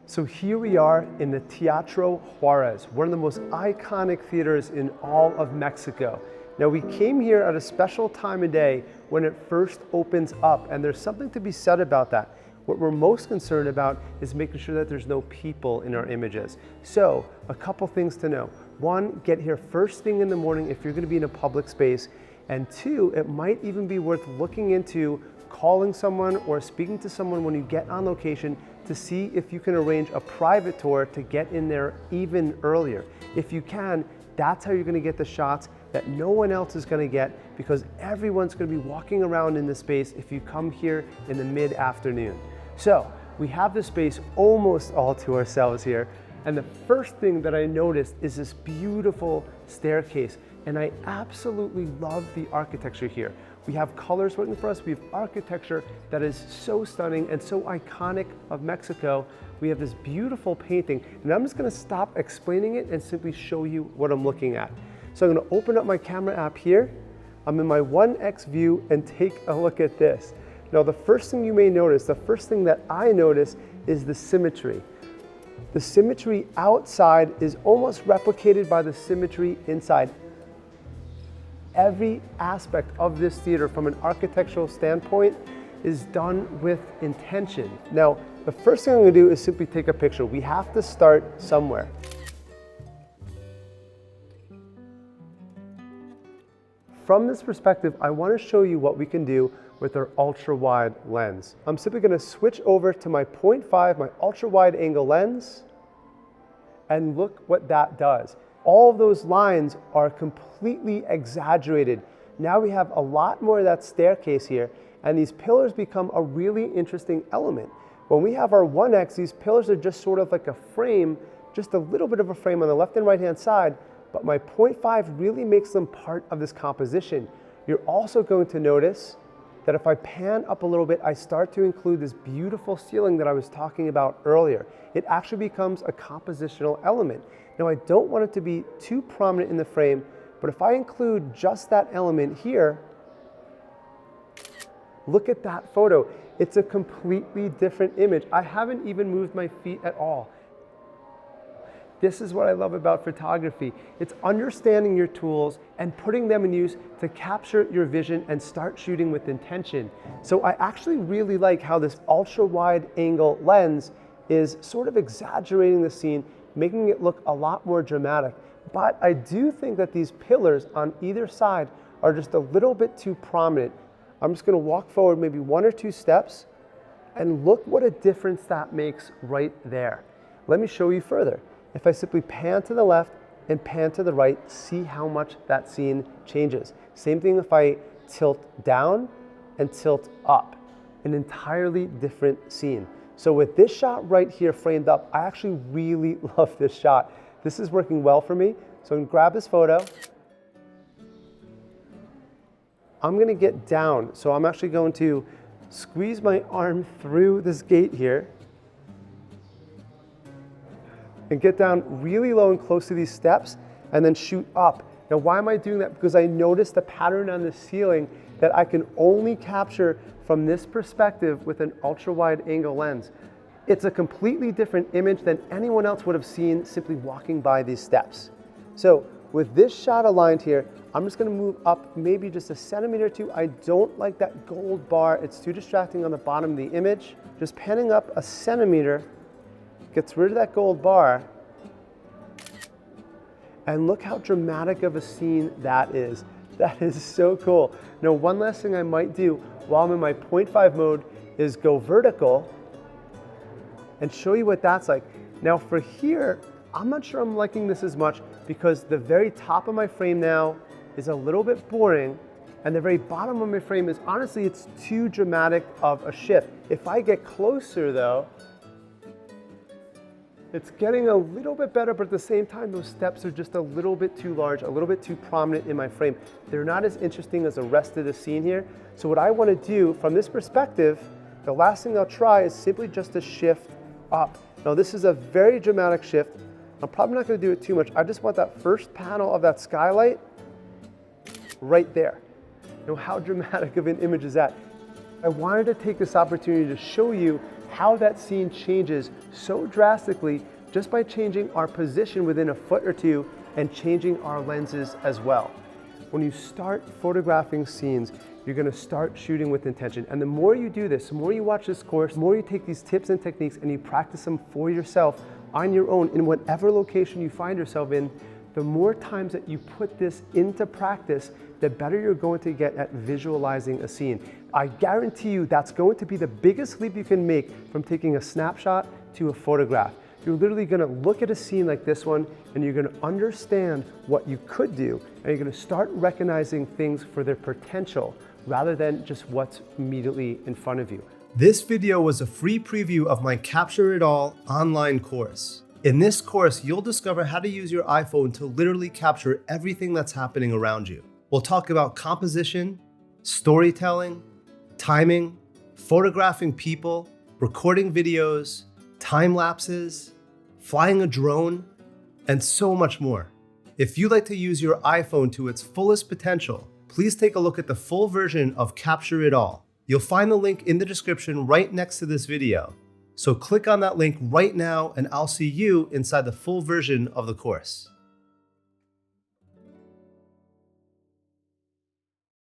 So here we are in the Teatro Juarez, one of the most iconic theaters in all of Mexico. Now we came here at a special time of day when it first opens up, and there's something to be said about that. What we're most concerned about is making sure that there's no people in our images. So a couple things to know. One, get here first thing in the morning if you're going to be in a public space. And two, it might even be worth looking into calling someone or speaking to someone when you get on location to see if you can arrange a private tour to get in there even earlier. If you can, that's how you're going to get the shots that no one else is going to get, because everyone's going to be walking around in the space if you come here in the mid-afternoon. So we have the space almost all to ourselves here. And the first thing that I noticed is this beautiful staircase. And I absolutely love the architecture here. We have colors waiting for us. We have architecture that is so stunning and so iconic of Mexico. We have this beautiful painting, and I'm just gonna stop explaining it and simply show you what I'm looking at. So I'm gonna open up my camera app here. I'm in my 1X view and take a look at this. Now, the first thing you may notice, the first thing that I notice is the symmetry. The symmetry outside is almost replicated by the symmetry inside. Every aspect of this theater from an architectural standpoint is done with intention. Now, the first thing I'm gonna do is simply take a picture. We have to start somewhere. From this perspective, I wanna show you what we can do with our ultra-wide lens. I'm simply gonna switch over to my 0.5, my ultra-wide angle lens, and look what that does. All of those lines are completely exaggerated. Now we have a lot more of that staircase here, and these pillars become a really interesting element. When we have our 1X, these pillars are just sort of like a frame, just a little bit of a frame on the left and right hand side, but my 0.5 really makes them part of this composition. You're also going to notice that if I pan up a little bit, I start to include this beautiful ceiling that I was talking about earlier. It actually becomes a compositional element. Now, I don't want it to be too prominent in the frame, but if I include just that element here, look at that photo. It's a completely different image. I haven't even moved my feet at all. This is what I love about photography. It's understanding your tools and putting them in use to capture your vision and start shooting with intention. So I actually really like how this ultra-wide angle lens is sort of exaggerating the scene, making it look a lot more dramatic. But I do think that these pillars on either side are just a little bit too prominent. I'm just gonna walk forward maybe 1 or 2 steps, and look what a difference that makes right there. Let me show you further. If I simply pan to the left and pan to the right, see how much that scene changes. Same thing if I tilt down and tilt up, an entirely different scene. So with this shot right here framed up, I actually really love this shot. This is working well for me. So I'm gonna grab this photo. I'm gonna get down. So I'm actually going to squeeze my arm through this gate here and get down really low and close to these steps and then shoot up. Now, why am I doing that? Because I noticed the pattern on the ceiling that I can only capture from this perspective with an ultra-wide angle lens. It's a completely different image than anyone else would have seen simply walking by these steps. So with this shot aligned here, I'm just gonna move up maybe just a centimeter or two. I don't like that gold bar. It's too distracting on the bottom of the image. Just panning up a centimeter gets rid of that gold bar. And look how dramatic of a scene that is. That is so cool. Now, one last thing I might do while I'm in my 0.5 mode is go vertical and show you what that's like. Now for here, I'm not sure I'm liking this as much because the very top of my frame now is a little bit boring, and the very bottom of my frame is, honestly, it's too dramatic of a shift. If I get closer though, it's getting a little bit better, but at the same time, those steps are just a little bit too large, a little bit too prominent in my frame. They're not as interesting as the rest of the scene here. So what I want to do from this perspective, the last thing I'll try is simply just to shift up. Now this is a very dramatic shift. I'm probably not going to do it too much. I just want that first panel of that skylight right there. Now, how dramatic of an image is that? I wanted to take this opportunity to show you how that scene changes so drastically just by changing our position within a foot or two and changing our lenses as well. When you start photographing scenes, you're gonna start shooting with intention. And the more you do this, the more you watch this course, the more you take these tips and techniques and you practice them for yourself on your own in whatever location you find yourself in, the more times that you put this into practice, the better you're going to get at visualizing a scene. I guarantee you that's going to be the biggest leap you can make from taking a snapshot to a photograph. You're literally gonna look at a scene like this one and you're gonna understand what you could do, and you're gonna start recognizing things for their potential rather than just what's immediately in front of you. This video was a free preview of my Capture It All online course. In this course, you'll discover how to use your iPhone to literally capture everything that's happening around you. We'll talk about composition, storytelling, timing, photographing people, recording videos, time lapses, flying a drone, and so much more. If you'd like to use your iPhone to its fullest potential, please take a look at the full version of Capture It All. You'll find the link in the description right next to this video. So click on that link right now and I'll see you inside the full version of the course.